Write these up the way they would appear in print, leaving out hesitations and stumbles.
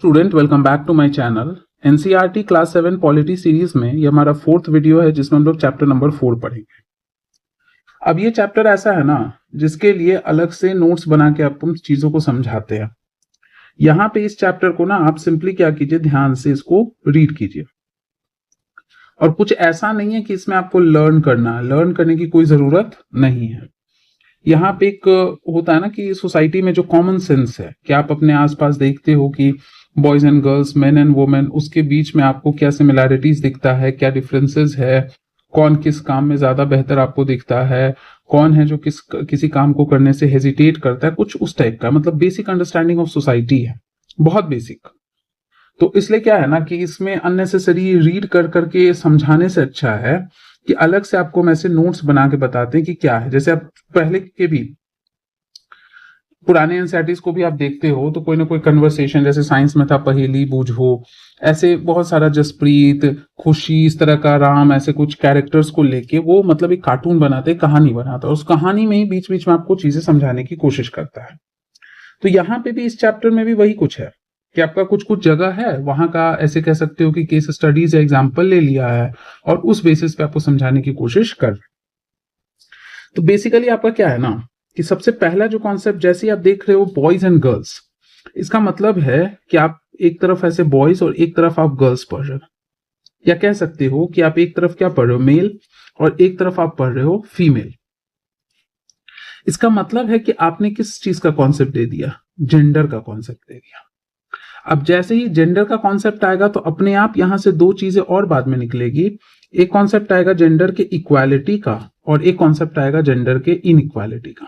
Student welcome back to my channel. NCERT class 7 polity series में ये हमारा 4th video है जिसमें हम लोग चैप्टर नंबर 4 पढ़ेंगे। अब ये चैप्टर ऐसा है ना जिसके लिए अलग से नोट्स बना के आपको चीजों को समझाते हैं। यहाँ पे इस चैप्टर को ना आप सिंपली क्या कीजिए, ध्यान से इसको रीड कीजिए। और कुछ ऐसा नहीं है कि इसमें आपको लर्न करना है, लर्न करने की कोई जरूरत नहीं है। यहाँ पे एक होता है ना कि सोसाइटी में जो कॉमन सेंस है कि आप अपने आसपास देखते हो कि boys and girls, main and women, उसके बीच में आपको क्या सिमिलैरिटीज दिखता है, क्या डिफरेंसेस है, कौन किस काम में ज्यादा बेहतर आपको दिखता है, कौन है जो किसी काम को करने से हेजिटेट करता है, कुछ उस टाइप का, मतलब बेसिक अंडरस्टैंडिंग ऑफ सोसाइटी है, बहुत बेसिक। तो इसलिए क्या है ना कि इसमें अननेसेसरी रीड कर करके समझाने से अच्छा है कि अलग से आपको हम ऐसे नोट्स बना के बताते हैं कि क्या है। जैसे आप पहले के भी पुराने एनसीईआरटीज को भी आप देखते हो तो कोई ना कोई कन्वर्सेशन, जैसे साइंस में था पहेली बूझो, ऐसे बहुत सारा जसप्रीत, खुशी, इस तरह का, राम, ऐसे कुछ कैरेक्टर्स को लेके वो मतलब एक कार्टून बनाते, कहानी बनाता है, उस कहानी में ही बीच बीच में आपको चीजें समझाने की कोशिश करता है। तो यहाँ पे भी इस चैप्टर में भी वही कुछ है कि आपका कुछ कुछ जगह है वहां का, ऐसे कह सकते हो कि केस स्टडीज या एग्जाम्पल ले लिया है और उस बेसिस पे आपको समझाने की कोशिश कर। तो बेसिकली आपका क्या है ना कि सबसे पहला जो कॉन्सेप्ट, जैसे आप देख रहे हो बॉयज एंड गर्ल्स, इसका मतलब है कि आप एक तरफ ऐसे बॉयज और एक तरफ आप गर्ल्स पढ़ रहे हो, या कह सकते हो कि आप एक तरफ क्या पढ़ रहे हो, मेल, और एक तरफ आप पढ़ रहे हो फीमेल। इसका मतलब है कि आपने किस चीज का कॉन्सेप्ट दे दिया, जेंडर का कॉन्सेप्ट दे दिया। अब जैसे ही जेंडर का कॉन्सेप्ट आएगा तो अपने आप यहां से दो चीजें और बाद में निकलेगी। एक कॉन्सेप्ट आएगा जेंडर के इक्वालिटी का और एक कॉन्सेप्ट आएगा जेंडर के इनइक्वालिटी का।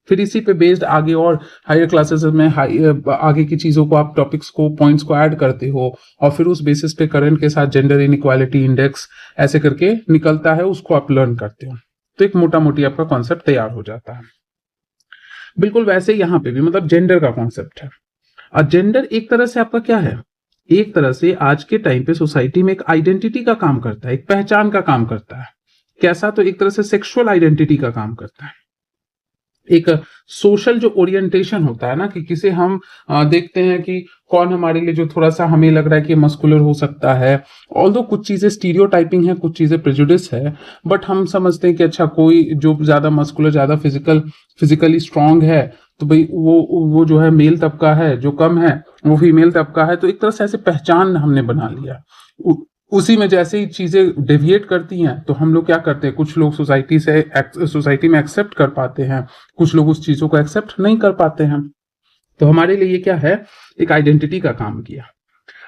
फिर इसी पे बेस्ड आगे और हायर क्लासेस में आगे की चीजों को, आप टॉपिक्स को, पॉइंट्स को ऐड करते हो और फिर उस बेसिस पे करंट के साथ जेंडर इनइक्वालिटी इंडेक्स ऐसे करके निकलता है, उसको आप लर्न करते हो। तो एक मोटा मोटी आपका कॉन्सेप्ट तैयार हो जाता है। बिल्कुल वैसे यहाँ पे भी मतलब जेंडर का कॉन्सेप्ट है। और जेंडर एक तरह से आपका क्या है, एक तरह से आज के टाइम पे सोसाइटी में एक आइडेंटिटी का काम करता है, एक पहचान का काम करता है। कैसा? तो एक तरह से सेक्सुअल आइडेंटिटी का काम करता है। एक सोशल जो ओरिएंटेशन होता है ना कि किसे हम देखते हैं कि कौन हमारे लिए जो थोड़ा सा हमें लग रहा है कि मस्कुलर हो सकता है, ऑल्दो कुछ चीजें स्टीरियोटाइपिंग है, कुछ चीजें प्रेजुडिस है, बट हम समझते हैं कि अच्छा कोई जो ज्यादा मस्कुलर, ज्यादा फिजिकली स्ट्रांग है तो भाई वो जो है मेल तबका है, जो कम है वो फीमेल तबका है। तो एक तरह से ऐसे पहचान हमने बना लिया। उसी में जैसे ही चीजें डेविएट करती हैं तो हम लोग क्या करते हैं, कुछ लोग सोसाइटी में एक्सेप्ट कर पाते हैं, कुछ लोग उस चीजों को एक्सेप्ट नहीं कर पाते हैं। तो हमारे लिए ये क्या है, एक आइडेंटिटी का काम किया।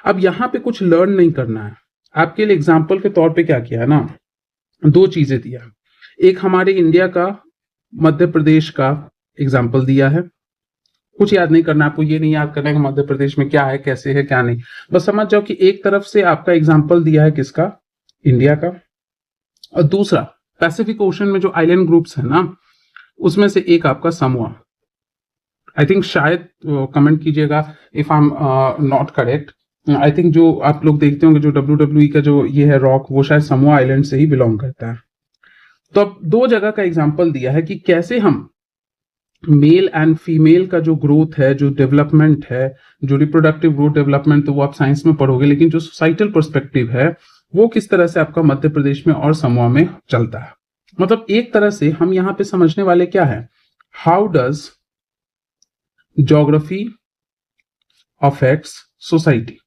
अब यहाँ पे कुछ लर्न नहीं करना है, आपके लिए एग्जाम्पल के तौर पे क्या किया है ना, दो चीजें दिया। एक हमारे इंडिया का, मध्य प्रदेश का एग्जाम्पल दिया है। कुछ याद नहीं करना आपको, ये नहीं याद करना है कि मध्य प्रदेश में क्या है, कैसे है, क्या नहीं, बस समझ जाओ कि एक तरफ से आपका एग्जाम्पल दिया है किसका, इंडिया का, और दूसरा पैसिफिक ओशन में जो आइलैंड ग्रुप्स है ना उसमें से एक आपका समोआ। आई थिंक शायद कमेंट कीजिएगा if I am not correct. I think जो आप लोग देखते होंगे जो WWE का जो ये है रॉक, वो शायद समोआ आइलैंड से ही बिलोंग करता है। तो अब दो जगह का एग्जाम्पल दिया है कि कैसे हम मेल एंड फीमेल का जो ग्रोथ है, जो डेवलपमेंट है, जो रिप्रोडक्टिव ग्रोथ डेवलपमेंट, तो वो आप साइंस में पढ़ोगे, लेकिन जो सोसाइटल पर्सपेक्टिव है वो किस तरह से आपका मध्य प्रदेश में और समोआ में चलता है। मतलब एक तरह से हम यहाँ पे समझने वाले क्या है, how does geography affects society.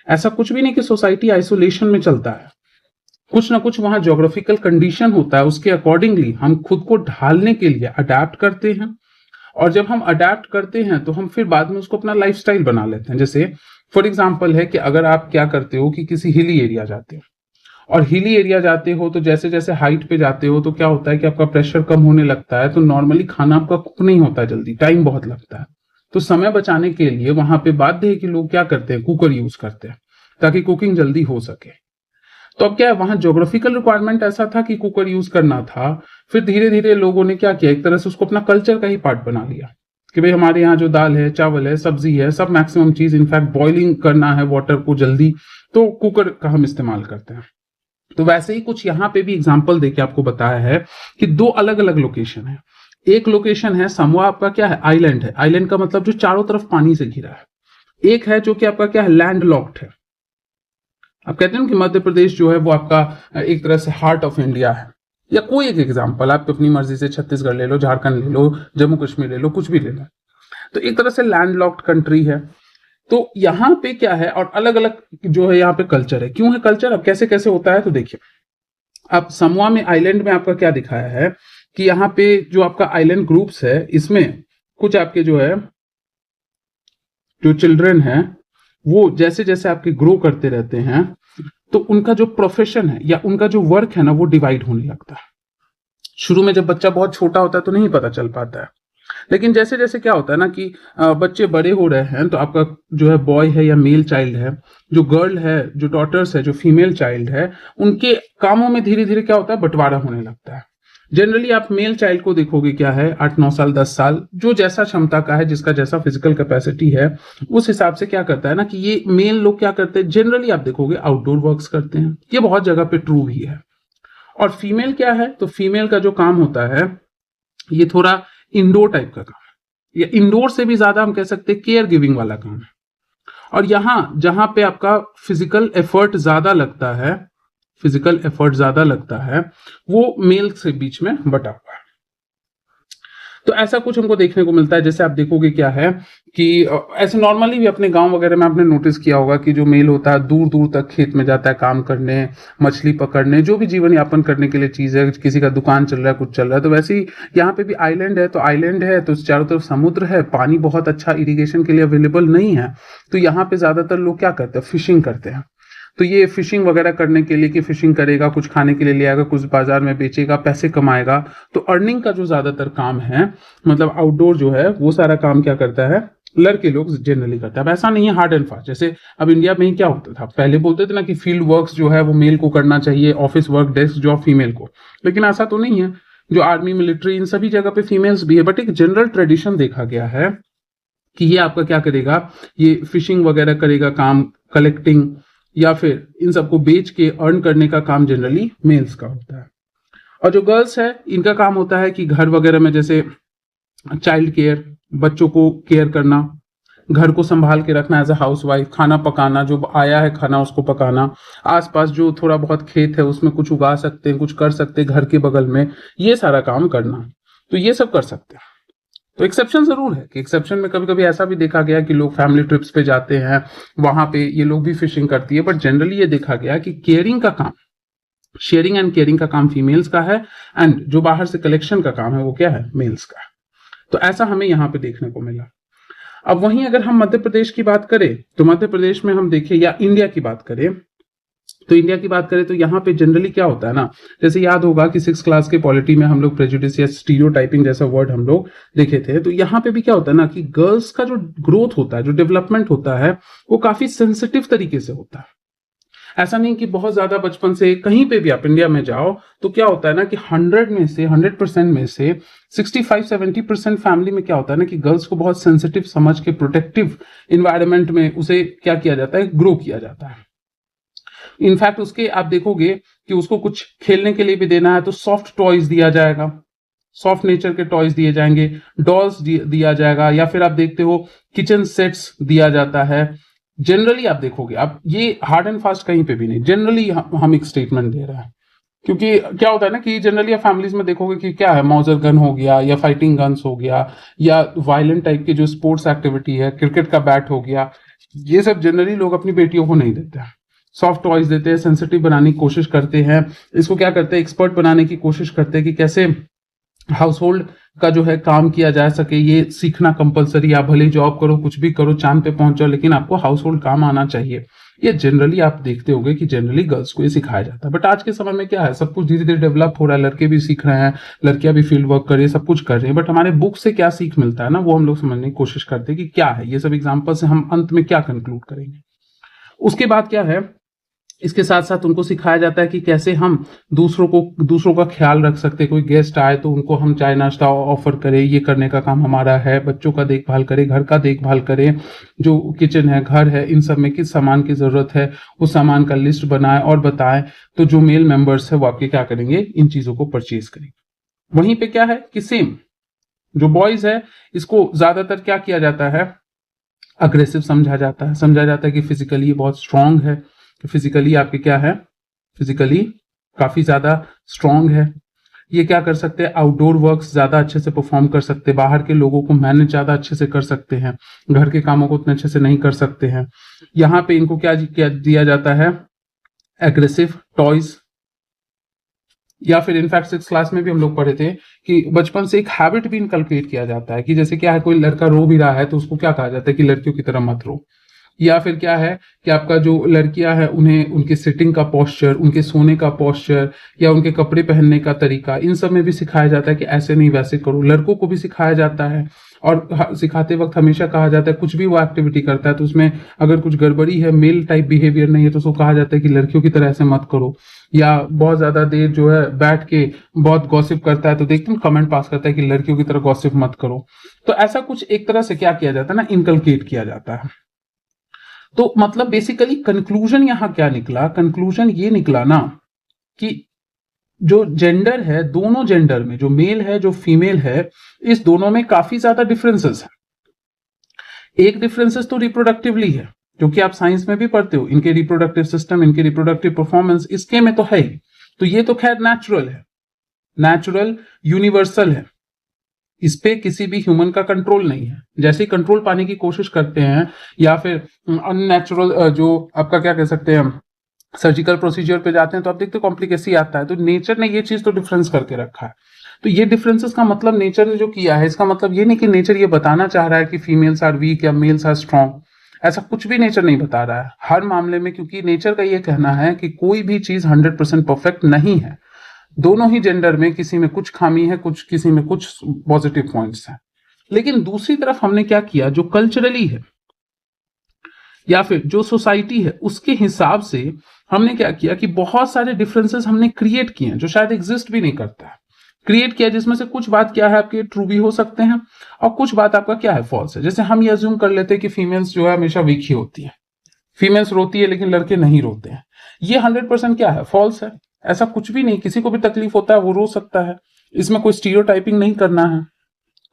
ऐसा कुछ भी नहीं कि सोसाइटी आइसोलेशन में चलता है, कुछ ना कुछ वहां ज्योग्राफिकल कंडीशन होता है, उसके अकॉर्डिंगली हम खुद को ढालने के लिए अडेप्ट करते हैं। और जब हम अडेप्ट करते हैं तो हम फिर बाद में उसको अपना लाइफस्टाइल बना लेते हैं। जैसे फॉर एग्जांपल है कि अगर आप क्या करते हो कि किसी हिली एरिया जाते हो, और हिली एरिया जाते हो तो जैसे जैसे हाइट पे जाते हो तो क्या होता है कि आपका प्रेशर कम होने लगता है, तो नॉर्मली खाना आपका कुक नहीं होता जल्दी, टाइम बहुत लगता है। तो समय बचाने के लिए वहां पे बाध्य है कि लोग क्या करते हैं, कुकर यूज करते हैं ताकि कुकिंग जल्दी हो सके। तो अब क्या है, वहां ज्योग्राफिकल रिक्वायरमेंट ऐसा था कि कुकर यूज करना था। फिर धीरे धीरे लोगों ने क्या किया, एक तरह से उसको अपना कल्चर का ही पार्ट बना लिया कि भाई हमारे यहाँ जो दाल है, चावल है, सब्जी है, सब मैक्सिमम चीज, इनफैक्ट बॉइलिंग करना है वाटर को जल्दी, तो कुकर का हम इस्तेमाल करते हैं। तो वैसे ही कुछ यहाँ पे भी एग्जाम्पल देके आपको बताया है कि दो अलग अलग लोकेशन है। एक लोकेशन है समोआ, आपका क्या है, आइलैंड है। आइलैंड का मतलब जो चारों तरफ पानी से घिरा है। एक है जो कि आपका क्या है, लैंड लॉक्ड है। आप कहते हैं कि मध्य प्रदेश जो है वो आपका एक तरह से हार्ट ऑफ इंडिया है, या कोई एक एग्जांपल आप अपनी मर्जी से छत्तीसगढ़ ले लो, झारखंड ले लो, जम्मू कश्मीर ले लो, कुछ भी ले लो, तो एक तरह से लैंड लॉक्ड कंट्री है। तो यहाँ पे क्या है, और अलग अलग जो है यहाँ पे कल्चर है। क्यों है कल्चर, अब कैसे कैसे होता है, तो देखिए आप समोआ में आइलैंड में आपका क्या दिखाया है कि यहाँ पे जो आपका आइलैंड ग्रुप्स है, इसमें कुछ आपके जो है जो चिल्ड्रन है वो जैसे जैसे आपके ग्रो करते रहते हैं, तो उनका जो प्रोफेशन है या उनका जो वर्क है ना, वो डिवाइड होने लगता है। शुरू में जब बच्चा बहुत छोटा होता है तो नहीं पता चल पाता है, लेकिन जैसे जैसे क्या होता है ना कि बच्चे बड़े हो रहे हैं, तो आपका जो है बॉय है या मेल चाइल्ड है, जो गर्ल है, जो डॉटर्स है, जो फीमेल चाइल्ड है, उनके कामों में धीरे धीरे क्या होता है, बंटवारा होने लगता है। जनरली आप मेल चाइल्ड को देखोगे क्या है, 8-9 साल 10 साल, जो जैसा क्षमता का है, जिसका जैसा फिजिकल कैपेसिटी है, उस हिसाब से क्या करता है ना कि ये मेल लोग क्या करते हैं, जनरली आप देखोगे आउटडोर वर्क्स करते हैं। ये बहुत जगह पे ट्रू भी है। और फीमेल क्या है, तो फीमेल का जो काम होता है ये थोड़ा इंडोर टाइप का काम है, या इंडोर से भी ज्यादा हम कह सकते हैं केयर गिविंग वाला काम है। और यहां जहां पे आपका फिजिकल एफर्ट ज्यादा लगता है, फिजिकल एफर्ट ज्यादा लगता है, वो मेल से बीच में बटा हुआ है। तो ऐसा कुछ हमको देखने को मिलता है। जैसे आप देखोगे क्या है कि ऐसे नॉर्मली भी अपने गांव वगैरह में आपने नोटिस किया होगा कि जो मेल होता है दूर दूर तक खेत में जाता है काम करने, मछली पकड़ने, जो भी जीवन यापन करने के लिए चीज है, किसी का दुकान चल रहा है, कुछ चल रहा है। तो वैसे ही यहाँ पे भी आइलैंड है, तो आइलैंड है तो चारों तरफ समुद्र है, पानी बहुत अच्छा इरिगेशन के लिए अवेलेबल नहीं है, तो यहाँ पे ज्यादातर लोग क्या करते हैं, फिशिंग करते हैं। तो ये फिशिंग वगैरह करने के लिए कि फिशिंग करेगा, कुछ खाने के लिए ले आएगा, कुछ बाजार में बेचेगा, पैसे कमाएगा। तो अर्निंग का जो ज्यादातर काम है, मतलब आउटडोर जो है, वो सारा काम क्या करता है, लड़के लोग जनरली करते हैं। अब ऐसा नहीं है हार्ड एंड फास्ट, जैसे अब इंडिया में ही क्या होता था, पहले बोलते थे ना कि फील्ड वर्क्स जो है वो मेल को करना चाहिए, office work, desk job female को, लेकिन ऐसा तो नहीं है। जो आर्मी, मिलिट्री, इन सभी जगह पे फीमेल्स भी है, बट एक जनरल ट्रेडिशन देखा गया है कि ये आपका क्या करेगा, ये फिशिंग वगैरह करेगा काम, कलेक्टिंग, या फिर इन सबको बेच के अर्न करने का काम जनरली मेल्स का होता है। और जो गर्ल्स है, इनका काम होता है कि घर वगैरह में जैसे चाइल्ड केयर, बच्चों को केयर करना, घर को संभाल के रखना एज अ हाउस वाइफ, खाना पकाना, जो आया है खाना उसको पकाना, आसपास जो थोड़ा बहुत खेत है उसमें कुछ उगा सकते हैं, कुछ कर सकते हैं घर के बगल में, ये सारा काम करना, तो ये सब कर सकते हैं। तो एक्सेप्शन जरूर है कि एक्सेप्शन में कभी कभी ऐसा भी देखा गया कि लोग फैमिली ट्रिप्स पे जाते हैं, वहां पे ये लोग भी फिशिंग करती है, बट जनरली ये देखा गया कि केयरिंग का काम, शेयरिंग एंड केयरिंग का काम फीमेल्स का है, एंड जो बाहर से कलेक्शन का काम है वो क्या है, मेल्स का है। तो ऐसा हमें यहाँ पे देखने को मिला। अब वहीं अगर हम मध्य प्रदेश की बात करें, तो मध्य प्रदेश में हम देखें, या इंडिया की बात करें, तो इंडिया की बात करें तो यहाँ पे जनरली क्या होता है ना, जैसे याद होगा कि 6 क्लास के पॉलिटी में हम लोग प्रेजुडिस या स्टीरियोटाइपिंग जैसा वर्ड हम लोग देखे थे। तो यहाँ पे भी क्या होता है ना कि गर्ल्स का जो ग्रोथ होता है, जो डेवलपमेंट होता है, वो काफी सेंसिटिव तरीके से होता है। ऐसा नहीं कि बहुत ज्यादा बचपन से, कहीं पे भी आप इंडिया में जाओ तो क्या होता है ना कि 100% में से 65-70% फैमिली में क्या होता है ना कि गर्ल्स को बहुत सेंसिटिव समझ के प्रोटेक्टिव इन्वायरमेंट में उसे क्या किया जाता है, ग्रो किया जाता है। इनफैक्ट उसके आप देखोगे कि उसको कुछ खेलने के लिए भी देना है तो सॉफ्ट टॉयज दिया जाएगा, सॉफ्ट नेचर के टॉयज दिए जाएंगे, डॉल्स दिया जाएगा, या फिर आप देखते हो किचन सेट्स दिया जाता है। जनरली आप देखोगे, आप ये हार्ड एंड फास्ट कहीं पे भी नहीं, जनरली हम एक स्टेटमेंट दे रहे हैं। क्योंकि क्या होता है ना कि जनरली आप फैमिलीज में देखोगे कि क्या है, मौजर गन हो गया, या फाइटिंग गन्स हो गया, या वायलेंट टाइप के जो स्पोर्ट्स एक्टिविटी है, क्रिकेट का बैट हो गया, ये सब जनरली लोग अपनी बेटियों को नहीं देते हैं। सॉफ्ट टॉयज देते हैं, सेंसिटिव बनाने की कोशिश करते हैं, इसको क्या करते हैं, एक्सपर्ट बनाने की कोशिश करते हैं कि कैसे हाउस होल्ड का जो है काम किया जा सके। ये सीखना कंपलसरी, आप भले जॉब करो, कुछ भी करो, चांद पे पहुंच जाओ, लेकिन आपको हाउस होल्ड काम आना चाहिए। ये जनरली आप देखते होंगे कि जनरली गर्ल्स को ये सिखाया जाता है। बट आज के समय में क्या है, सब कुछ धीरे धीरे डेवलप हो रहा है, लड़के भी सीख रहे हैं, लड़कियां भी फील्ड वर्क कर रही है, सब कुछ कर रही है। बट हमारे बुक से क्या सीख मिलता है ना, वो हम लोग समझने की कोशिश करते हैं कि क्या है। ये सब एग्जाम्पल से हम अंत में क्या कंक्लूड करेंगे। उसके बाद क्या है, इसके साथ साथ उनको सिखाया जाता है कि कैसे हम दूसरों का ख्याल रख सकते हैं। कोई गेस्ट आए तो उनको हम चाय नाश्ता ऑफर करें, ये करने का काम हमारा है। बच्चों का देखभाल करें, घर का देखभाल करें, जो किचन है, घर है, इन सब में किस सामान की जरूरत है, उस सामान का लिस्ट बनाएं और बताएं। तो जो मेल मेंबर्स है वो आपके क्या करेंगे, इन चीजों को परचेज करेंगे। वहीं पे क्या है कि सेम जो बॉयज है, इसको ज्यादातर क्या किया जाता है, अग्रेसिव समझा जाता है कि फिजिकली ये बहुत स्ट्रांग है, कि फिजिकली आपके क्या है, फिजिकली काफी ज्यादा स्ट्रांग है, ये क्या कर सकते हैं, आउटडोर वर्क्स ज्यादा अच्छे से परफॉर्म कर सकते हैं, बाहर के लोगों को मैनेज ज्यादा अच्छे से कर सकते हैं, घर के कामों को उतने अच्छे से नहीं कर सकते हैं। यहाँ पे इनको क्या दिया जाता है, एग्रेसिव टॉयज, या फिर इनफैक्ट 6 क्लास में भी हम लोग पढ़े थे कि बचपन से एक हैबिट भी इनकलकेट किया जाता है कि जैसे क्या है, कोई लड़का रो भी रहा है तो उसको क्या कहा जाता है कि लड़कियों की तरह मत रो। या फिर क्या है कि आपका जो लड़कियां हैं उन्हें उनके सिटिंग का पोस्चर, उनके सोने का पोस्चर, या उनके कपड़े पहनने का तरीका, इन सब में भी सिखाया जाता है कि ऐसे नहीं वैसे करो। लड़कों को भी सिखाया जाता है, और सिखाते वक्त हमेशा कहा जाता है कुछ भी वो एक्टिविटी करता है तो उसमें अगर कुछ गड़बड़ी है, मेल टाइप बिहेवियर नहीं है, तो उसको कहा जाता है कि लड़कियों की तरह ऐसे मत करो। या बहुत ज्यादा देर जो है बैठ के बहुत गॉसिप करता है तो देखते हैं कमेंट पास करता है कि लड़कियों की तरह गॉसिप मत करो। तो ऐसा कुछ एक तरह से क्या किया जाता है ना, इनकलकेट किया जाता है। तो मतलब बेसिकली कंक्लूजन यहां क्या निकला, कंक्लूजन ये निकला ना कि जो जेंडर है, दोनों जेंडर में जो मेल है जो फीमेल है, इस दोनों में काफी ज्यादा डिफरेंसेस है। एक डिफरेंसेस तो रिप्रोडक्टिवली है, जो कि आप साइंस में भी पढ़ते हो, इनके रिप्रोडक्टिव सिस्टम, इनके रिप्रोडक्टिव परफॉर्मेंस इसके में तो है ही। तो ये तो खैर नेचुरल है, नेचुरल यूनिवर्सल है, इस पे किसी भी ह्यूमन का कंट्रोल नहीं है। जैसे ही कंट्रोल पाने की कोशिश करते हैं या फिर अननेचुरल जो आपका क्या कह सकते हैं सर्जिकल प्रोसीजर पे जाते हैं तो आप देखते हो कॉम्प्लिकेसी आता है। तो नेचर ने ये चीज तो डिफरेंस करके रखा है। तो ये डिफरेंसेस का मतलब नेचर ने जो किया है, इसका मतलब ये नहीं कि नेचर ये बताना चाह रहा है कि फीमेल्स आर वीक या मेल्स आर स्ट्रॉन्ग, ऐसा कुछ भी नेचर नहीं बता रहा है हर मामले में, क्योंकि नेचर का ये कहना है कि कोई भी चीज 100% परफेक्ट नहीं है। दोनों ही जेंडर में किसी में कुछ खामी है, कुछ किसी में कुछ पॉजिटिव पॉइंट्स हैं। लेकिन दूसरी तरफ हमने क्या किया, जो कल्चरली है या फिर जो सोसाइटी है उसके हिसाब से हमने क्या किया कि बहुत सारे डिफरेंसेस हमने क्रिएट किए हैं जो शायद एग्जिस्ट भी नहीं करता है, क्रिएट किया, जिसमें से कुछ बात क्या है आपके ट्रू भी हो सकते हैं और कुछ बात आपका क्या है फॉल्स है। जैसे हम ये अज्यूम कर लेते हैं कि फीमेल्स जो है हमेशा वीक ही होती है, फीमेल्स रोती है लेकिन लड़के नहीं रोते हैं। ये 100% क्या है, फॉल्स है। ऐसा कुछ भी नहीं, किसी को भी तकलीफ होता है वो रो सकता है, इसमें कोई स्टीरियोटाइपिंग नहीं करना है।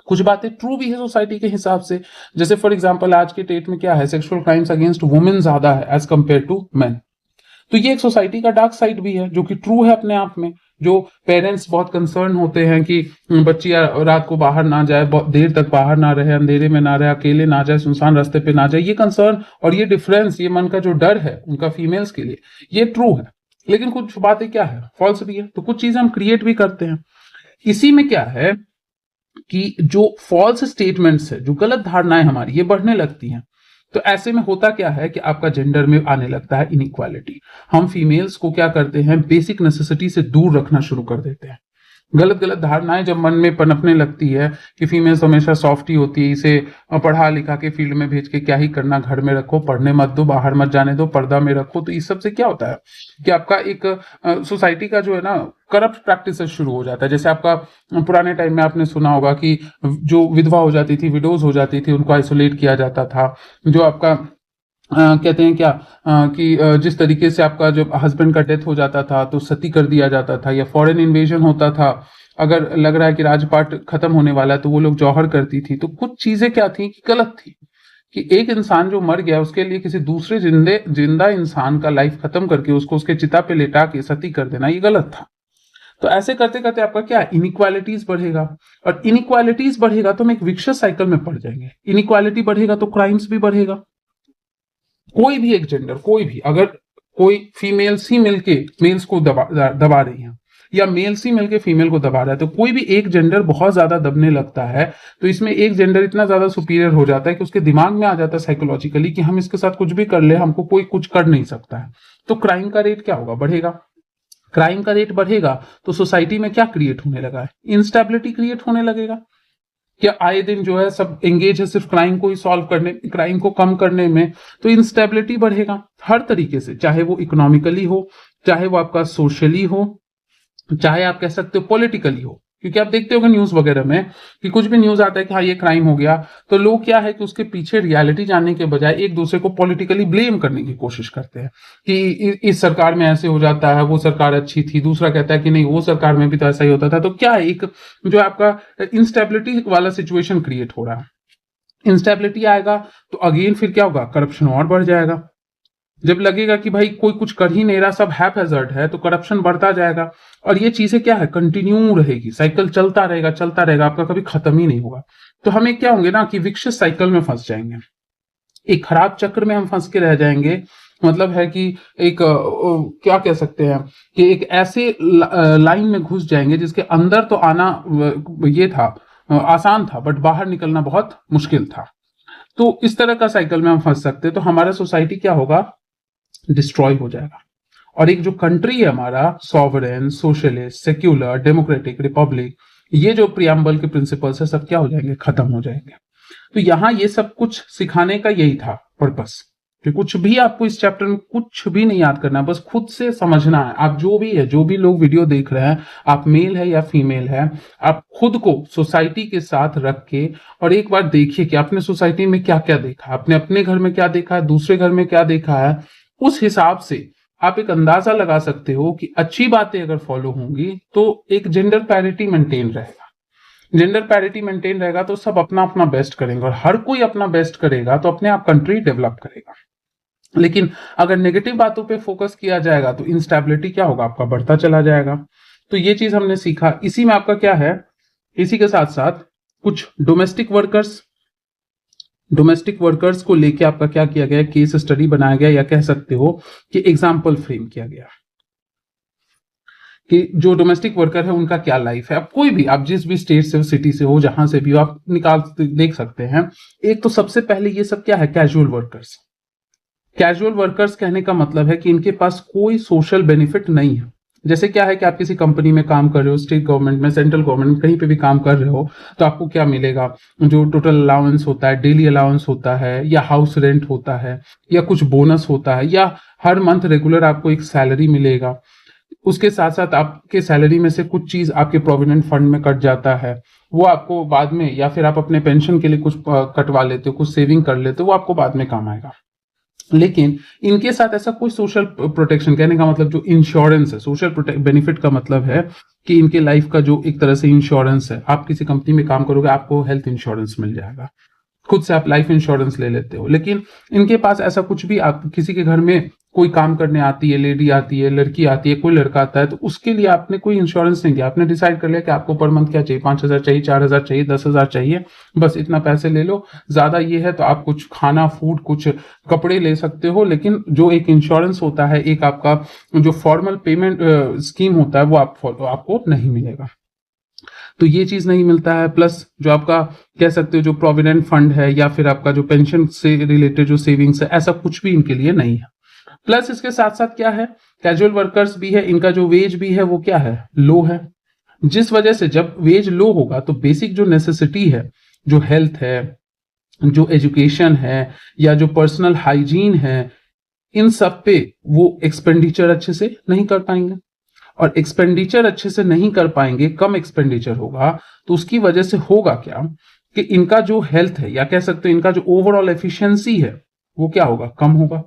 कुछ बातें ट्रू भी है सोसाइटी के हिसाब से, जैसे फॉर एग्जांपल आज के डेट में क्या है, सेक्सुअल क्राइम्स अगेंस्ट वुमेन ज्यादा है एज कंपेयर टू मेन। तो ये एक सोसाइटी का डार्क साइड भी है जो कि ट्रू है अपने आप में। जो पेरेंट्स बहुत कंसर्न होते हैं कि बच्ची रात को बाहर ना जाए, बहुत देर तक बाहर ना रहे, अंधेरे में ना रहे, अकेले ना जाए, सुनसान रास्ते पे ना जाए, ये कंसर्न और ये डिफरेंस, ये मन का जो डर है उनका फीमेल्स के लिए, ये ट्रू है। लेकिन कुछ बातें क्या है, फॉल्स भी है। तो कुछ चीजें हम क्रिएट भी करते हैं। इसी में क्या है कि जो फॉल्स स्टेटमेंट्स है, जो गलत धारणाएं हमारी, ये बढ़ने लगती हैं। तो ऐसे में होता क्या है कि आपका जेंडर में आने लगता है इनइक्वालिटी। हम फीमेल्स को क्या करते हैं, बेसिक नेसेसिटी से दूर रखना शुरू कर देते हैं। गलत गलत धारणाएं जब मन में पनपने लगती है कि फीमेल्स हमेशा सॉफ्ट ही होती है, इसे पढ़ा लिखा के फील्ड में भेज के क्या ही करना, घर में रखो, पढ़ने मत दो, बाहर मत जाने दो, पर्दा में रखो, तो इस सब से क्या होता है कि आपका एक सोसाइटी का जो है ना करप्ट प्रैक्टिस शुरू हो जाता है। जैसे आपका पुराने टाइम में आपने सुना होगा कि जो विधवा हो जाती थी, विडोज हो जाती थी, उनको आइसोलेट किया जाता था। जो आपका कहते हैं क्या कि जिस तरीके से आपका जब हस्बैंड का डेथ हो जाता था तो सती कर दिया जाता था, या फॉरेन इन्वेजन होता था, अगर लग रहा है कि राजपाट खत्म होने वाला है तो वो लोग जौहर करती थी। तो कुछ चीजें क्या थी कि गलत थी, कि एक इंसान जो मर गया उसके लिए किसी दूसरे जिंदा इंसान का लाइफ खत्म करके उसको उसके चिता पे लेटा के सती कर देना, ये गलत था। तो ऐसे करते करते आपका क्या, इनइक्वालिटीज बढ़ेगा, और इनइक्वालिटीज बढ़ेगा तो हम एक विक्शस साइकिल में पड़ जाएंगे। इनइक्वालिटी बढ़ेगा तो क्राइम्स भी बढ़ेगा। कोई भी एक जेंडर, कोई भी, अगर कोई फीमेल्स ही मिलके मेल्स को दबा रही हैं, या मेल्स ही मिलके फीमेल को दबा रहा है, तो कोई भी एक जेंडर बहुत ज्यादा दबने लगता है तो इसमें एक जेंडर इतना ज्यादा सुपीरियर हो जाता है कि उसके दिमाग में आ जाता है साइकोलॉजिकली कि हम इसके साथ कुछ भी कर ले, हमको कोई कुछ कर नहीं सकता है। तो क्राइम का रेट क्या होगा, बढ़ेगा। क्राइम का रेट बढ़ेगा तो सोसाइटी में क्या क्रिएट होने लगा है, इंस्टेबिलिटी क्रिएट होने लगेगा। क्या आए दिन जो है सब एंगेज है सिर्फ क्राइम को ही सॉल्व करने, क्राइम को कम करने में, तो इंस्टेबिलिटी बढ़ेगा हर तरीके से, चाहे वो इकोनॉमिकली हो, चाहे वो आपका सोशली हो, चाहे आप कह सकते हो पॉलिटिकली हो। क्योंकि आप देखते होंगे न्यूज वगैरह में कि कुछ भी न्यूज आता है कि हाँ ये क्राइम हो गया, तो लोग क्या है कि उसके पीछे रियलिटी जानने के बजाय एक दूसरे को पॉलिटिकली ब्लेम करने की कोशिश करते हैं कि इस सरकार में ऐसे हो जाता है, वो सरकार अच्छी थी, दूसरा कहता है कि नहीं वो सरकार में भी तो ऐसा ही होता था। तो क्या है, एक जो आपका इंस्टेबिलिटी वाला सिचुएशन क्रिएट हो रहा है। इंस्टेबिलिटी आएगा तो अगेन फिर क्या होगा, करप्शन और बढ़ जाएगा। जब लगेगा कि भाई कोई कुछ कर ही नहीं रहा, सब हैपहैजर्ड है, तो करप्शन बढ़ता जाएगा। और ये चीजें क्या है, कंटिन्यू रहेगी, साइकिल चलता रहेगा, आपका कभी खत्म ही नहीं होगा। तो हमें क्या होंगे ना कि विशियस साइकिल में फंस जाएंगे, एक खराब चक्र में हम फंस के रह जाएंगे। मतलब है कि एक क्या कह सकते हैं कि एक ऐसे लाइन में घुस जाएंगे जिसके अंदर तो आना ये था आसान था, बट बाहर निकलना बहुत मुश्किल था। तो इस तरह का साइकिल में हम फंस सकते हैं, तो हमारा सोसाइटी क्या होगा, डिस्ट्रॉय हो जाएगा। और एक जो कंट्री है हमारा, sovereign, socialist, secular, democratic, Republic, ये जो प्रियम्बल के प्रिंसिपल्स है सब क्या हो जाएंगे, खत्म हो जाएंगे। तो यहाँ ये सब कुछ सिखाने का यही था पर्पस, कि कुछ भी आपको इस चैप्टर में कुछ भी नहीं याद करना, बस खुद से समझना है। आप जो भी है, जो भी लोग वीडियो देख रहे हैं, आप मेल है या फीमेल है, आप खुद को सोसाइटी के साथ रख के और एक बार देखिए कि आपने सोसाइटी में क्या क्या देखा, आपने अपने घर में क्या देखा है, दूसरे घर में क्या देखा है। उस हिसाब से आप एक अंदाजा लगा सकते हो कि अच्छी बातें अगर फॉलो होंगी तो एक जेंडर पैरिटी मेंटेन रहेगा। जेंडर पैरिटी मेंटेन रहेगा तो सब अपना अपना बेस्ट करेंगे, और हर कोई अपना बेस्ट करेगा तो अपने आप कंट्री डेवलप करेगा। लेकिन अगर नेगेटिव बातों पे फोकस किया जाएगा तो इंस्टेबिलिटी क्या होगा, आपका बढ़ता चला जाएगा। तो ये चीज हमने सीखा। इसी में आपका क्या है, इसी के साथ साथ कुछ डोमेस्टिक वर्कर्स को लेके आपका क्या किया गया, केस स्टडी बनाया गया, या कह सकते हो कि एग्जाम्पल फ्रेम किया गया कि जो डोमेस्टिक वर्कर है उनका क्या लाइफ है। अब कोई भी, आप जिस भी स्टेट से हो, सिटी से हो, जहां से भी हो, आप निकाल देख सकते हैं। एक तो सबसे पहले ये सब क्या है, कैजुअल वर्कर्स। कैजुअल वर्कर्स कहने का मतलब है कि इनके पास कोई सोशल बेनिफिट नहीं है। जैसे क्या है कि आप किसी कंपनी में काम कर रहे हो, स्टेट गवर्नमेंट में, सेंट्रल गवर्नमेंट में, कहीं पे भी काम कर रहे हो, तो आपको क्या मिलेगा, जो टोटल अलाउंस होता है, डेली अलाउंस होता है, या हाउस रेंट होता है, या कुछ बोनस होता है, या हर मंथ रेगुलर आपको एक सैलरी मिलेगा। उसके साथ साथ आपके सैलरी में से कुछ चीज आपके प्रोविडेंट फंड में कट जाता है, वो आपको बाद में, या फिर आप अपने पेंशन के लिए कुछ कटवा लेते हो, कुछ सेविंग कर लेते हो, वो आपको बाद में काम आएगा। लेकिन इनके साथ ऐसा कोई सोशल प्रोटेक्शन, कहने का मतलब जो इंश्योरेंस है, सोशल बेनिफिट का मतलब है कि इनके लाइफ का जो एक तरह से इंश्योरेंस है। आप किसी कंपनी में काम करोगे, आपको हेल्थ इंश्योरेंस मिल जाएगा, खुद से आप लाइफ इंश्योरेंस ले लेते हो। लेकिन इनके पास ऐसा कुछ भी, आप किसी के घर में कोई काम करने आती है, लेडी आती है, लड़की आती है, कोई लड़का आता है, तो उसके लिए आपने कोई इंश्योरेंस नहीं किया। आपने डिसाइड कर लिया कि आपको पर मंथ क्या चाहिए, 5,000 चाहिए, 4,000 चाहिए, 10,000 चाहिए, बस इतना पैसे ले लो। ज्यादा ये है तो आप कुछ खाना, फूड, कुछ कपड़े ले सकते हो, लेकिन जो एक इंश्योरेंस होता है, एक आपका जो फॉर्मल पेमेंट स्कीम होता है, वो आपको नहीं मिलेगा। तो ये चीज नहीं मिलता है। प्लस जो आपका कह सकते हो जो प्रोविडेंट फंड है, या फिर आपका जो पेंशन से रिलेटेड जो सेविंग्स है, ऐसा कुछ भी इनके लिए नहीं है। प्लस इसके साथ साथ क्या है, कैजुअल वर्कर्स भी है, इनका जो वेज भी है वो क्या है, लो है। जिस वजह से जब वेज लो होगा तो बेसिक जो नेसेसिटी है, जो हेल्थ है, जो एजुकेशन है, या जो पर्सनल हाइजीन है, इन सब पे वो एक्सपेंडिचर अच्छे से नहीं कर पाएंगे। और एक्सपेंडिचर अच्छे से नहीं कर पाएंगे, कम एक्सपेंडिचर होगा, तो उसकी वजह से होगा क्या कि इनका जो हेल्थ है, या कह सकते हो इनका जो ओवरऑल एफिशिएंसी है, वो क्या होगा, कम होगा।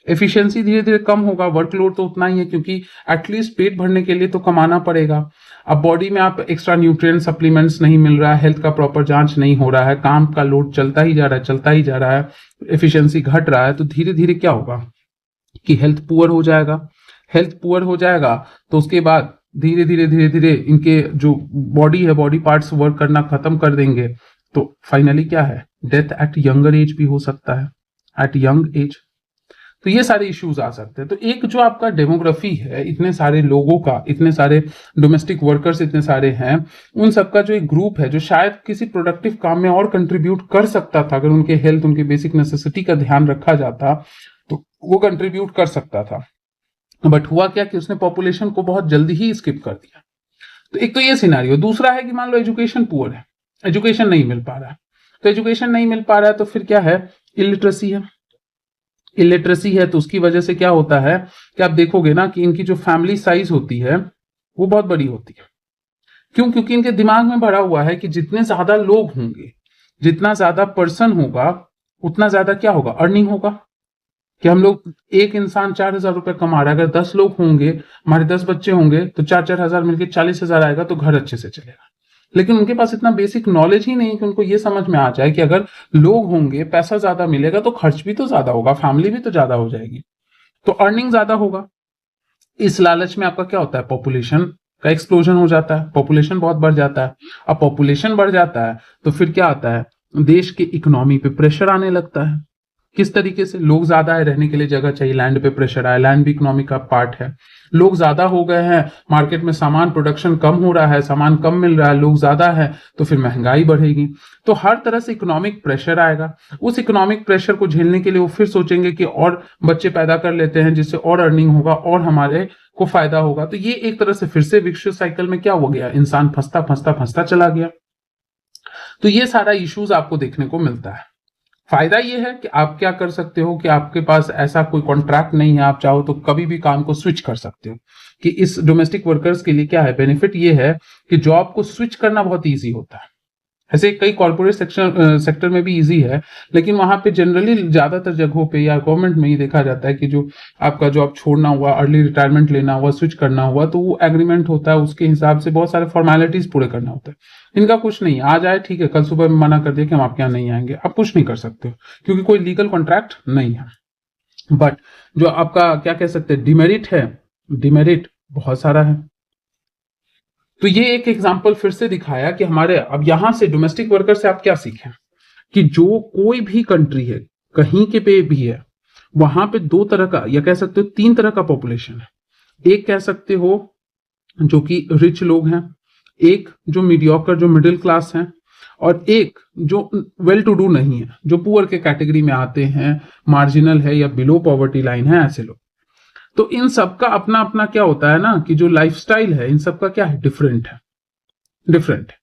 एफिशिएंसी धीरे धीरे कम होगा, वर्कलोड तो उतना ही है, क्योंकि एटलीस्ट पेट भरने के लिए तो कमाना पड़ेगा। अब बॉडी में आप एक्स्ट्रा न्यूट्रिएंट सप्लीमेंट्स नहीं मिल रहा है, हेल्थ का प्रॉपर जांच नहीं हो रहा है, काम का लोड चलता ही जा रहा है, चलता ही जा रहा है, एफिशिएंसी घट रहा है, तो धीरे धीरे क्या होगा कि हेल्थ पुअर हो जाएगा। हेल्थ पुअर हो जाएगा तो उसके बाद धीरे धीरे इनके जो बॉडी है, बॉडी पार्ट्स वर्क करना खत्म कर देंगे। तो फाइनली क्या है, डेथ एट यंगर एज भी हो सकता है, एट यंग एज। तो ये सारे इश्यूज आ सकते हैं। तो एक जो आपका डेमोग्राफी है, इतने सारे लोगों का, इतने सारे डोमेस्टिक वर्कर्स इतने सारे हैं, उन सबका जो एक ग्रुप है जो शायद किसी प्रोडक्टिव काम में और कंट्रीब्यूट कर सकता था, अगर उनके हेल्थ, उनके बेसिक नेसेसिटी का ध्यान रखा जाता तो वो कंट्रीब्यूट कर सकता था। बट हुआ क्या कि उसने पॉपुलेशन को बहुत जल्दी ही स्किप कर दिया। तो एक तो ये सिनारियो। दूसरा है कि मान लो एजुकेशन पुअर है, एजुकेशन नहीं मिल पा रहा है। तो एजुकेशन नहीं मिल पा रहा है तो फिर क्या है, इलिटरेसी है। इलिटरेसी है तो उसकी वजह से क्या होता है कि आप देखोगे ना कि इनकी जो फैमिली साइज होती है वो बहुत बड़ी होती है। क्यों? क्योंकि इनके दिमाग में भरा हुआ है कि जितने ज्यादा लोग होंगे, जितना ज्यादा पर्सन होगा, उतना ज्यादा क्या होगा, अर्निंग होगा। कि हम लोग, एक इंसान 4,000 रुपए कमा रहा है, अगर 10 लोग होंगे, हमारे 10 बच्चे होंगे, तो 4-4 हजार मिलकर 40,000 आएगा, तो घर अच्छे से चलेगा। लेकिन उनके पास इतना बेसिक नॉलेज ही नहीं कि उनको ये समझ में आ जाए कि अगर लोग होंगे, पैसा ज्यादा मिलेगा तो खर्च भी तो ज्यादा होगा, फैमिली भी तो ज्यादा हो जाएगी, तो अर्निंग ज्यादा होगा। इस लालच में आपका क्या होता है, पॉपुलेशन का एक्सप्लोजन हो जाता है, पॉपुलेशन बहुत बढ़ जाता है। अब पॉपुलेशन बढ़ जाता है तो फिर क्या आता है, देश की इकोनॉमी पे प्रेशर आने लगता है। किस तरीके से, लोग ज्यादा है, रहने के लिए जगह चाहिए, लैंड पे प्रेशर आया, लैंड भी इकोनॉमी का पार्ट है। लोग ज्यादा हो गए हैं, मार्केट में सामान प्रोडक्शन कम हो रहा है, सामान कम मिल रहा है, लोग ज्यादा है, तो फिर महंगाई बढ़ेगी। तो हर तरह से इकोनॉमिक प्रेशर आएगा। उस इकोनॉमिक प्रेशर को झेलने के लिए वो फिर सोचेंगे कि और बच्चे पैदा कर लेते हैं जिससे और अर्निंग होगा और हमारे को फायदा होगा। तो ये एक तरह से फिर से विक्सित साइकिल में क्या हो गया, इंसान फंसता फंसता फंसता चला गया। तो ये सारा इश्यूज आपको देखने को मिलता है। फायदा ये है कि आप क्या कर सकते हो कि आपके पास ऐसा कोई कॉन्ट्रैक्ट नहीं है, आप चाहो तो कभी भी काम को स्विच कर सकते हो। कि इस डोमेस्टिक वर्कर्स के लिए क्या है, बेनिफिट ये है कि जॉब को स्विच करना बहुत ईजी होता है। ऐसे कई कॉर्पोरेट सेक्टर में भी इजी है, लेकिन वहां पे जनरली ज्यादातर जगहों पे या गवर्नमेंट में ही देखा जाता है कि जो आपका जॉब छोड़ना हुआ, अर्ली रिटायरमेंट लेना हुआ, स्विच करना हुआ, तो वो एग्रीमेंट होता है, उसके हिसाब से बहुत सारे फॉर्मेलिटीज पूरे करना होता है। इनका कुछ नहीं, आज आए ठीक है, कल सुबह में मना कर दिया कि हम आपके यहाँ नहीं आएंगे, आप कुछ नहीं कर सकते हो क्योंकि कोई लीगल कॉन्ट्रैक्ट नहीं है। बट जो आपका क्या कह सकते हैं डिमेरिट है, डिमेरिट बहुत सारा है। तो ये एक एग्जांपल फिर से दिखाया कि हमारे अब यहां से डोमेस्टिक वर्कर से आप क्या सीखें कि जो कोई भी कंट्री है, कहीं के पे भी है, वहां पे दो तरह का या कह सकते हो तीन तरह का पॉपुलेशन है। एक कह सकते हो जो कि रिच लोग हैं, एक जो मीडियोकर जो मिडिल क्लास हैं, और एक जो वेल टू डू नहीं है, जो पुअर के कैटेगरी में आते हैं, मार्जिनल है या बिलो पॉवर्टी लाइन है, ऐसे लोग। तो इन सबका अपना अपना क्या होता है ना कि जो लाइफस्टाइल है इन सबका क्या है, डिफरेंट है, डिफरेंट है।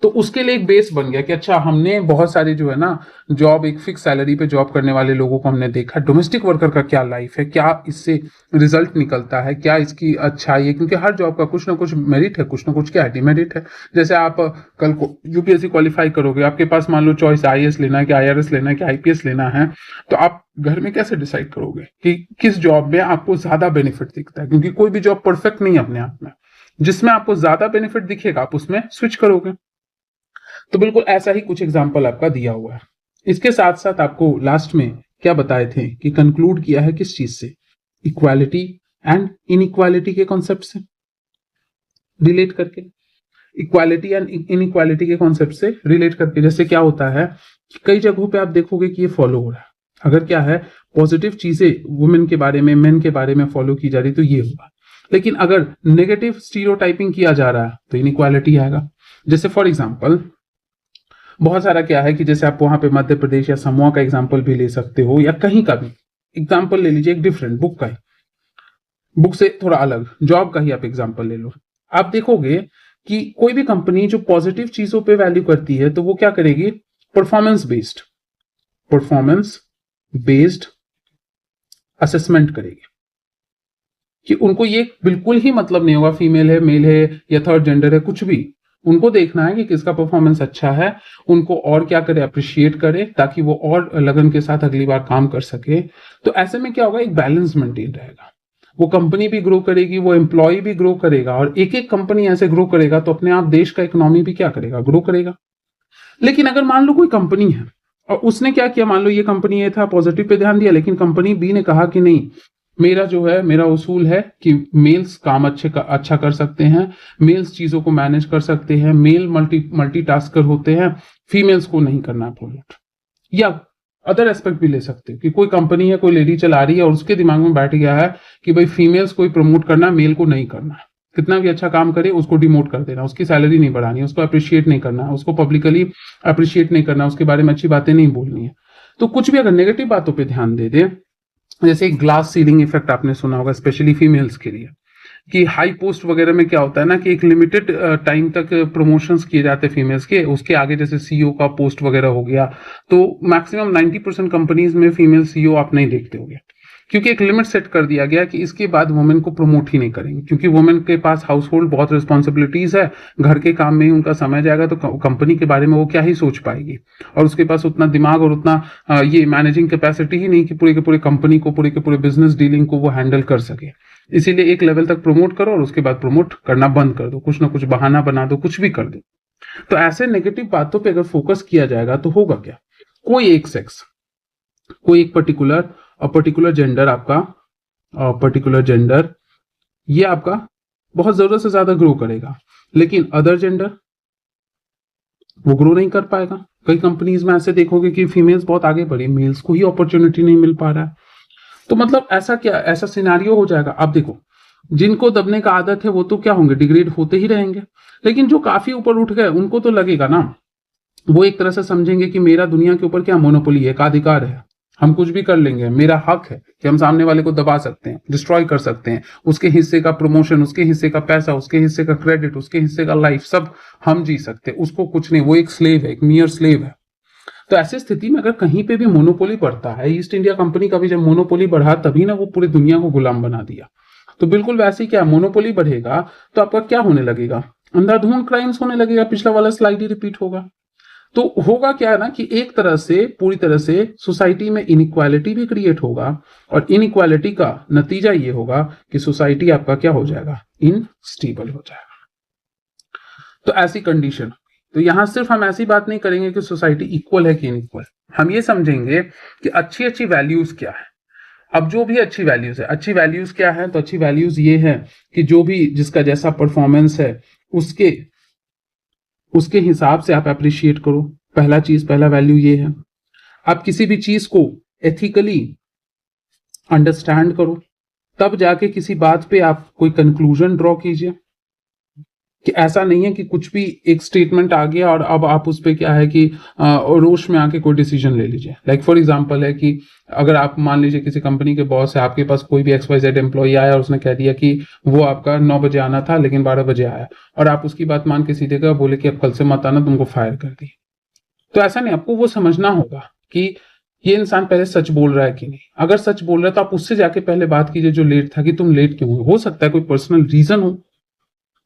तो उसके लिए एक बेस बन गया कि अच्छा हमने बहुत सारे जो है ना जॉब, एक फिक्स सैलरी पे जॉब करने वाले लोगों को हमने देखा, डोमेस्टिक वर्कर का क्या लाइफ है, क्या इससे रिजल्ट निकलता है, क्या इसकी अच्छाई है, क्योंकि हर जॉब का कुछ ना कुछ मेरिट है, कुछ ना कुछ क्या है, डिमेरिट है। जैसे आप कल को यूपीएससी क्वालिफाई करोगे, आपके पास मान लो चॉइस आईएएस लेना है कि आईआरएस लेना है कि आईपीएस लेना है, तो आप घर में कैसे डिसाइड करोगे कि किस जॉब में आपको ज्यादा बेनिफिट दिखता है, क्योंकि कोई भी जॉब परफेक्ट नहीं है अपने आप में। जिसमें आपको ज्यादा बेनिफिट दिखेगा आप उसमें स्विच करोगे। तो बिल्कुल ऐसा ही कुछ एग्जाम्पल आपका दिया हुआ है। इसके साथ साथ आपको लास्ट में क्या बताए थे कि कंक्लूड किया है किस चीज से, इक्वालिटी एंड इनइक्वालिटी के कॉन्सेप्ट से रिलेट करके, इक्वालिटी एंड इनइक्वालिटी के कॉन्सेप्ट से रिलेट करके। जैसे क्या होता है कि कई जगहों पे आप देखोगे कि ये फॉलो हो रहा है, अगर क्या है पॉजिटिव चीजें वुमेन के बारे में, मेन के बारे में फॉलो की जा रही तो ये होगा, लेकिन अगर नेगेटिव स्टीरियोटाइपिंग किया जा रहा है तो इनइक्वालिटी आएगा। जैसे फॉर एग्जाम्पल बहुत सारा क्या है कि जैसे आप वहां पे मध्य प्रदेश या समूह का एग्जाम्पल भी ले सकते हो, या कहीं का भी एग्जाम्पल ले लीजिए, एक डिफरेंट बुक का ही, बुक से थोड़ा अलग जॉब का ही आप एग्जाम्पल ले लो। आप देखोगे कि कोई भी कंपनी जो पॉजिटिव चीजों पे वैल्यू करती है तो वो क्या करेगी, परफॉर्मेंस बेस्ड असेसमेंट करेगी। कि उनको ये बिल्कुल ही मतलब नहीं होगा फीमेल है, मेल है या थर्ड जेंडर है, कुछ भी उनको देखना है कि किसका परफॉर्मेंस अच्छा है, उनको और क्या करे, अप्रिशिएट करे, ताकि वो और लगन के साथ अगली बार काम कर सके। तो ऐसे में क्या होगा, एक बैलेंस मेंटेन रहेगा, वो कंपनी भी ग्रो करेगी, वो एम्प्लॉय भी ग्रो करेगा, और एक एक कंपनी ऐसे ग्रो करेगा तो अपने आप देश का इकोनॉमी भी क्या करेगा, ग्रो करेगा। लेकिन अगर मान लो कोई कंपनी है और उसने क्या किया, मान लो ये कंपनी ए था, पॉजिटिव पे ध्यान दिया, लेकिन कंपनी बी ने कहा कि नहीं, मेरा जो है, मेरा उसूल है कि मेल्स काम अच्छा कर सकते हैं, मेल्स चीजों को मैनेज कर सकते हैं, मेल मल्टीटास्कर होते हैं, फीमेल्स को नहीं करना प्रमोट। या अदर एस्पेक्ट भी ले सकते हो कि कोई कंपनी है, कोई लेडी चला रही है और उसके दिमाग में बैठ गया है कि भाई फीमेल्स को प्रमोट करना, मेल को नहीं करना, कितना भी अच्छा काम करे उसको डिमोट कर देना, उसकी सैलरी नहीं बढ़ानी, उसको अप्रिशिएट नहीं करना, उसको पब्लिकली अप्रिशिएट नहीं करना, उसके बारे में अच्छी बातें नहीं बोलनी है। तो कुछ भी अगर नेगेटिव बातों पर ध्यान दे दे, जैसे ग्लास सीलिंग इफेक्ट आपने सुना होगा स्पेशली फीमेल्स के लिए, कि हाई पोस्ट वगैरह में क्या होता है ना कि एक लिमिटेड टाइम तक प्रमोशंस किए जाते हैं फीमेल्स के, उसके आगे जैसे सीईओ का पोस्ट वगैरह हो गया, तो मैक्सिमम 90% कंपनीज में फीमेल सीईओ आप नहीं देखते होंगे, क्योंकि एक लिमिट सेट कर दिया गया कि इसके बाद वुमेन को प्रमोट ही नहीं करेंगे, क्योंकि वुमेन के पास हाउस होल्ड बहुत रिस्पॉन्सिबिलिटीज है, घर के काम में ही उनका समय जाएगा, तो कंपनी के बारे में वो क्या ही सोच पाएगी, और उसके पास उतना दिमाग और उतना ये मैनेजिंग कैपेसिटी ही नहीं कि पूरे के पूरे कंपनी को, पूरे के पूरे बिजनेस डीलिंग को वो हैंडल कर सके। इसीलिए एक लेवल तक प्रमोट करो और उसके बाद प्रमोट करना बंद कर दो, कुछ ना कुछ बहाना बना दो, कुछ भी कर दो। तो ऐसे नेगेटिव बातों पे अगर फोकस किया जाएगा तो होगा क्या, कोई एक सेक्स, कोई एक पर्टिकुलर जेंडर, आपका पर्टिकुलर जेंडर ये आपका बहुत जरूरत से ज्यादा ग्रो करेगा, लेकिन अदर जेंडर वो ग्रो नहीं कर पाएगा। कई कंपनीज में ऐसे देखोगे कि फीमेल्स बहुत आगे बढ़ी, मेल्स को ही अपॉर्चुनिटी नहीं मिल पा रहा है। तो मतलब ऐसा क्या, ऐसा सिनारियो हो जाएगा। अब देखो, जिनको दबने का आदत है वो तो क्या होंगे, डिग्रेड होते ही रहेंगे, लेकिन जो काफी ऊपर उठ गए उनको तो लगेगा ना, वो एक तरह से समझेंगे कि मेरा दुनिया के ऊपर क्या मोनोपोली है, का अधिकार है, हम कुछ भी कर लेंगे, मेरा हक है कि हम सामने वाले को दबा सकते हैं, डिस्ट्रॉय कर सकते हैं, उसके हिस्से का प्रमोशन, उसके हिस्से का पैसा, उसके हिस्से का क्रेडिट, उसके हिस्से का लाइफ सब हम जी सकते हैं, उसको कुछ नहीं, वो एक स्लेव है, एक मियर स्लेव है। तो ऐसी स्थिति में अगर कहीं पे भी मोनोपोली बढ़ता है, ईस्ट इंडिया कंपनी का भी जब मोनोपोली बढ़ा तभी ना वो पूरी दुनिया को गुलाम बना दिया। तो बिल्कुल वैसे ही क्या, मोनोपोली बढ़ेगा तो आपका क्या होने लगेगा, अंधाधुंध क्राइम्स होने लगेगा, पिछला वाला स्लाइड ही रिपीट होगा। तो होगा क्या है ना कि एक तरह से पूरी तरह से सोसाइटी में इनइक्वालिटी भी क्रिएट होगा, और इनइक्वालिटी का नतीजा ये होगा कि सोसाइटी आपका क्या हो जाएगा, इनस्टेबल हो जाएगा। तो ऐसी कंडीशन, तो यहां सिर्फ हम ऐसी बात नहीं करेंगे कि सोसाइटी इक्वल है कि इनइक्वल, हम ये समझेंगे कि अच्छी अच्छी वैल्यूज क्या है। अब जो भी अच्छी वैल्यूज है, अच्छी वैल्यूज क्या है, तो अच्छी वैल्यूज ये है कि जो भी जिसका जैसा परफॉर्मेंस है उसके उसके हिसाब से आप अप्रिशिएट करो। पहला चीज, पहला वैल्यू ये है। आप किसी भी चीज को एथिकली अंडरस्टैंड करो, तब जाके किसी बात पे आप कोई कंक्लूजन ड्रॉ कीजिए, कि ऐसा नहीं है कि कुछ भी एक स्टेटमेंट आ गया और अब आप उस पर क्या है कि रोश में आके कोई डिसीजन ले लीजिए। लाइक फॉर एग्जांपल है कि अगर आप मान लीजिए किसी कंपनी के बॉस है, आपके पास कोई भी XYZ एम्प्लॉय आया और उसने कह दिया कि वो आपका 9 बजे आना था लेकिन 12 बजे आया, और आप उसकी बात मान के सीधे गए, बोले कि अब कल से मत आना, तुमको फायर कर दी। तो ऐसा नहीं, आपको वो समझना होगा कि ये इंसान पहले सच बोल रहा है कि नहीं। अगर सच बोल रहा है तो आप उससे जाके पहले बात कीजिए जो लेट था, कि तुम लेट क्यों हो सकता है कोई पर्सनल रीजन हो।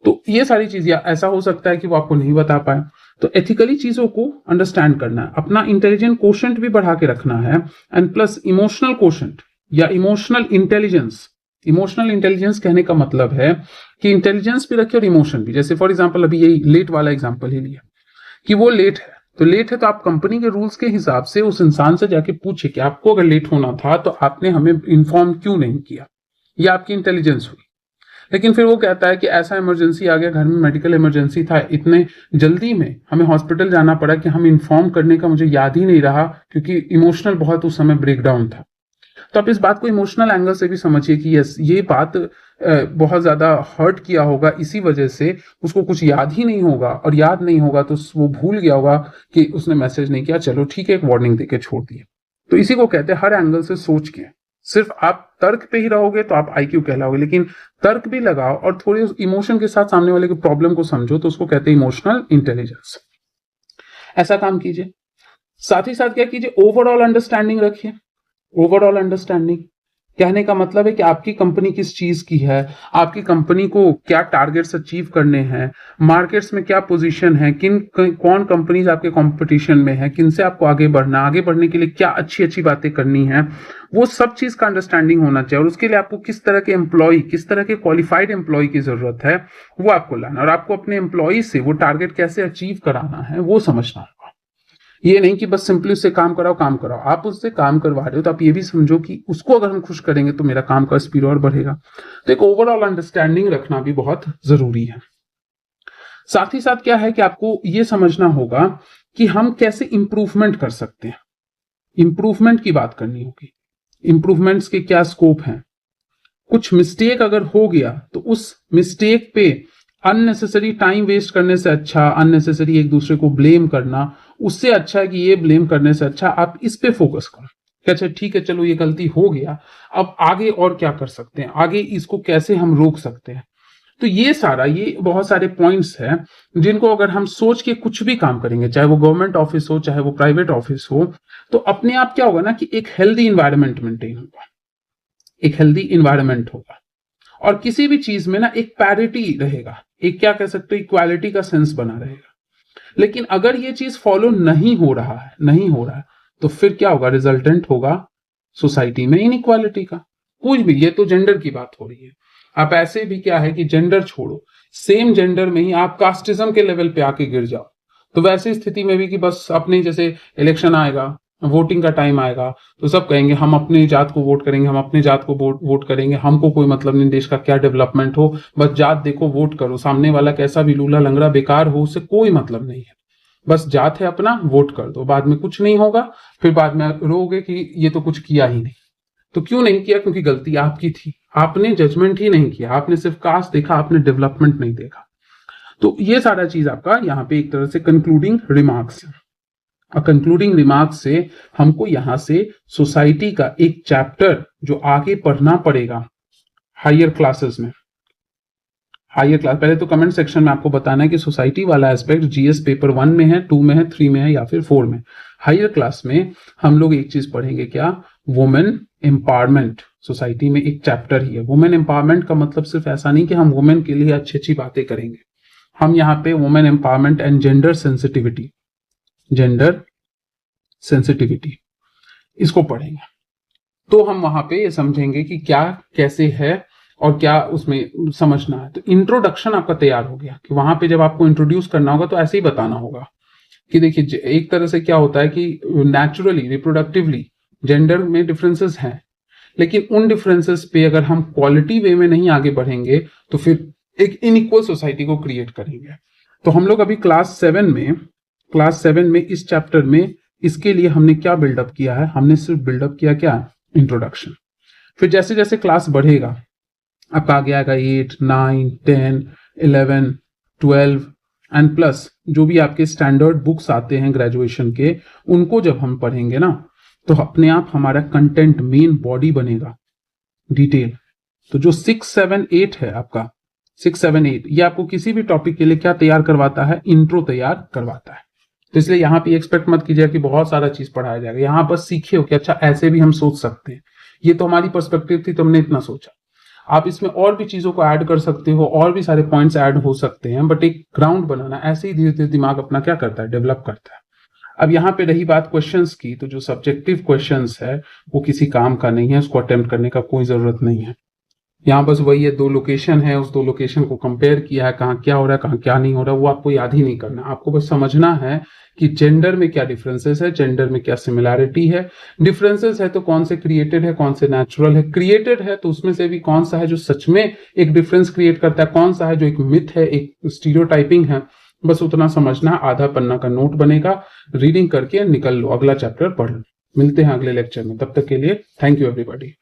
तो ये सारी चीजें, ऐसा हो सकता है कि वो आपको नहीं बता पाए। तो एथिकली चीजों को अंडरस्टैंड करना है, अपना इंटेलिजेंट कोशेंट भी बढ़ा के रखना है, एंड प्लस इमोशनल कोशेंट या इमोशनल इंटेलिजेंस। इमोशनल इंटेलिजेंस कहने का मतलब है कि इंटेलिजेंस भी रखे और इमोशन भी। जैसे फॉर एग्जाम्पल अभी यही लेट वाला एग्जाम्पल ही लिया, कि वो लेट है तो लेट है, तो आप कंपनी के रूल्स के हिसाब से उस इंसान से जाके पूछे कि आपको अगर लेट होना था तो आपने हमें इन्फॉर्म क्यों नहीं किया। ये आपकी इंटेलिजेंस हुई। लेकिन फिर वो कहता है कि ऐसा इमरजेंसी आ गया, घर में मेडिकल इमरजेंसी था, इतने जल्दी में हमें हॉस्पिटल जाना पड़ा कि हम इन्फॉर्म करने का मुझे याद ही नहीं रहा, क्योंकि इमोशनल बहुत उस समय ब्रेकडाउन था। तो आप इस बात को इमोशनल एंगल से भी समझिए कि यस, ये बात बहुत ज्यादा हर्ट किया होगा, इसी वजह से उसको कुछ याद ही नहीं होगा, और याद नहीं होगा तो वो भूल गया होगा कि उसने मैसेज नहीं किया, चलो ठीक है, एक वार्निंग देके छोड़ दिए। तो इसी को कहते हैं हर एंगल से सोच के। सिर्फ आप तर्क पे ही रहोगे तो आप IQ कहलाओगे, लेकिन तर्क भी लगाओ और थोड़ी इमोशन के साथ सामने वाले की प्रॉब्लम को समझो, तो उसको कहते हैं इमोशनल इंटेलिजेंस। ऐसा काम कीजिए। साथ ही साथ क्या कीजिए, ओवरऑल अंडरस्टैंडिंग रखिए। ओवरऑल अंडरस्टैंडिंग कहने का मतलब है कि आपकी कंपनी किस चीज की है, आपकी कंपनी को क्या टारगेट्स अचीव करने हैं, मार्केट्स में क्या पोजीशन है, कौन कंपनीज आपके कंपटीशन में है, किन से आपको आगे बढ़ना, आगे बढ़ने के लिए क्या अच्छी अच्छी बातें करनी है, वो सब चीज का अंडरस्टैंडिंग होना चाहिए। और उसके लिए आपको किस तरह के एम्प्लॉय, किस तरह के क्वालिफाइड एम्प्लॉय की जरूरत है, वो आपको लाना, और आपको अपने एम्प्लॉय से वो टारगेट कैसे अचीव कराना है वो समझना होगा। ये नहीं कि बस सिंपली उससे काम कराओ काम कराओ। आप उससे काम करवा रहे हो तो आप ये भी समझो कि उसको अगर हम खुश करेंगे तो मेरा काम का स्पीड और बढ़ेगा। तो एक ओवरऑल अंडरस्टैंडिंग रखना भी बहुत जरूरी है। साथ ही साथ क्या है कि आपको ये समझना होगा कि हम कैसे इंप्रूवमेंट कर सकते हैं। इंप्रूवमेंट की बात करनी होगी, इंप्रूवमेंट्स के क्या स्कोप हैं। कुछ मिस्टेक अगर हो गया तो उस मिस्टेक पे अननेसेसरी टाइम वेस्ट करने से अच्छा, अननेसेसरी एक दूसरे को ब्लेम करना, उससे अच्छा है कि ये ब्लेम करने से अच्छा आप इस पे फोकस करो कि अच्छा ठीक है, चलो ये गलती हो गया, अब आगे और क्या कर सकते हैं, आगे इसको कैसे हम रोक सकते हैं। तो ये सारा, ये बहुत सारे पॉइंट्स हैं जिनको अगर हम सोच के कुछ भी काम करेंगे, चाहे वो गवर्नमेंट ऑफिस हो चाहे वो प्राइवेट ऑफिस हो, तो अपने आप क्या होगा ना कि एक हेल्दी इंवायरमेंट मेंटेन होगा, एक हेल्दी इन्वायरमेंट होगा। और किसी भी चीज में ना एक पैरिटी रहेगा, एक क्या कह सकते हो, इक्वालिटी का सेंस बना रहेगा। लेकिन अगर ये चीज फॉलो नहीं हो रहा है, नहीं हो रहा है, तो फिर क्या होगा, रिजल्टेंट होगा सोसाइटी में इनइक्वालिटी का। कुछ भी, ये तो जेंडर की बात हो रही है, आप ऐसे भी क्या है कि जेंडर छोड़ो, सेम जेंडर में ही आप कास्टिज्म के लेवल पे आके गिर जाओ, तो वैसी स्थिति में भी कि बस अपने, जैसे इलेक्शन आएगा, वोटिंग का टाइम आएगा, तो सब कहेंगे हम अपनी जात को वोट करेंगे, हम अपनी जात को वोट करेंगे, हमको कोई मतलब नहीं देश का क्या डेवलपमेंट हो, बस जात देखो वोट करो, सामने वाला कैसा भी लूला लंगड़ा बेकार हो उससे कोई मतलब नहीं है, बस जात है अपना, वोट कर दो, बाद में कुछ नहीं होगा, फिर बाद में रोगे कि ये तो कुछ किया ही नहीं। तो क्यों नहीं किया? क्योंकि गलती आपकी थी, आपने जजमेंट ही नहीं किया, आपने सिर्फ कास्ट देखा, आपने डेवलपमेंट नहीं देखा। तो ये सारा चीज आपका यहाँ पे एक तरह से कंक्लूडिंग रिमार्क्स है। और कंक्लूडिंग रिमार्क्स से हमको यहाँ से सोसाइटी का एक चैप्टर जो आगे पढ़ना पड़ेगा हायर क्लासेस में, हायर क्लास, पहले तो कमेंट सेक्शन में आपको बताना है कि सोसाइटी वाला एस्पेक्ट जीएस पेपर 1 में है, 2 में है, 3 में है या फिर 4 में। हायर क्लास में हम लोग एक चीज पढ़ेंगे, क्या? Women empowerment. सोसाइटी में एक चैप्टर ही है वुमेन एम्पावरमेंट का। मतलब सिर्फ ऐसा नहीं कि हम वुमेन के लिए अच्छी अच्छी बातें करेंगे, हम यहाँ पे women empowerment and gender sensitivity इसको पढ़ेंगे। तो हम वहां पे ये समझेंगे कि क्या कैसे है और क्या उसमें समझना है। तो इंट्रोडक्शन आपका तैयार हो गया कि वहां पे जब आपको इंट्रोड्यूस करना होगा तो ऐसे ही बताना होगा कि देखिए एक तरह से क्या होता है कि नेचुरली रिप्रोडक्टिवली जेंडर में डिफरेंसेस हैं, लेकिन उन डिफरेंसेस पे अगर हम क्वालिटी वे में नहीं आगे बढ़ेंगे तो फिर एक इनइक्वल सोसाइटी को क्रिएट करेंगे। तो हम लोग अभी क्लास 7 में इस चैप्टर में इसके लिए हमने क्या बिल्डअप किया है? हमने सिर्फ बिल्डअप किया क्या? इंट्रोडक्शन। फिर जैसे जैसे क्लास बढ़ेगा आपका आगे आएगा 8, 9, 10, 11, 12 एंड प्लस जो भी आपके स्टैंडर्ड बुक्स आते हैं ग्रेजुएशन के, उनको जब हम पढ़ेंगे ना तो अपने आप हमारा कंटेंट मेन बॉडी बनेगा डिटेल। तो जो 6, 7, 8 है आपका 6, 7, 8 ये आपको किसी भी टॉपिक के लिए क्या तैयार करवाता है? इंट्रो तैयार करवाता है। तो इसलिए यहाँ पे एक्सपेक्ट मत कीजिएगा कि बहुत सारा चीज पढ़ाया जाएगा, यहाँ बस सीखे हो कि अच्छा ऐसे भी हम सोच सकते हैं। ये तो हमारी पर्सपेक्टिव थी तो हमने इतना सोचा। आप इसमें और भी चीजों को ऐड कर सकते हो, और भी सारे पॉइंट्स ऐड हो सकते हैं, बट एक ग्राउंड बनाना, ऐसे ही धीरे धीरे दिमाग अपना क्या करता है? डेवलप करता है। अब यहाँ पे रही बात क्वेश्चंस की, तो जो सब्जेक्टिव क्वेश्चंस है वो किसी काम का नहीं है, उसको अटेम्प्ट करने का कोई जरूरत नहीं है। यहाँ बस वही है, 2 लोकेशन है, उस 2 लोकेशन को कंपेयर किया है, कहाँ क्या हो रहा है कहाँ क्या नहीं हो रहा है, वो आपको याद ही नहीं करना। आपको बस समझना है कि जेंडर में क्या डिफरेंसेस है, जेंडर में क्या सिमिलैरिटी है। डिफरेंसेस है तो कौन से क्रिएटेड है, कौन से नेचुरल है। क्रिएटेड है तो उसमें से भी कौन सा है जो सच में एक डिफरेंस क्रिएट करता है, कौन सा है जो एक मिथ है, एक स्टीरियोटाइपिंग है। बस उतना समझना, आधा पन्ना का नोट बनेगा, रीडिंग करके निकल लो, अगला चैप्टर पढ़ लो। मिलते हैं अगले लेक्चर में, तब तक के लिए थैंक यू एवरीबॉडी।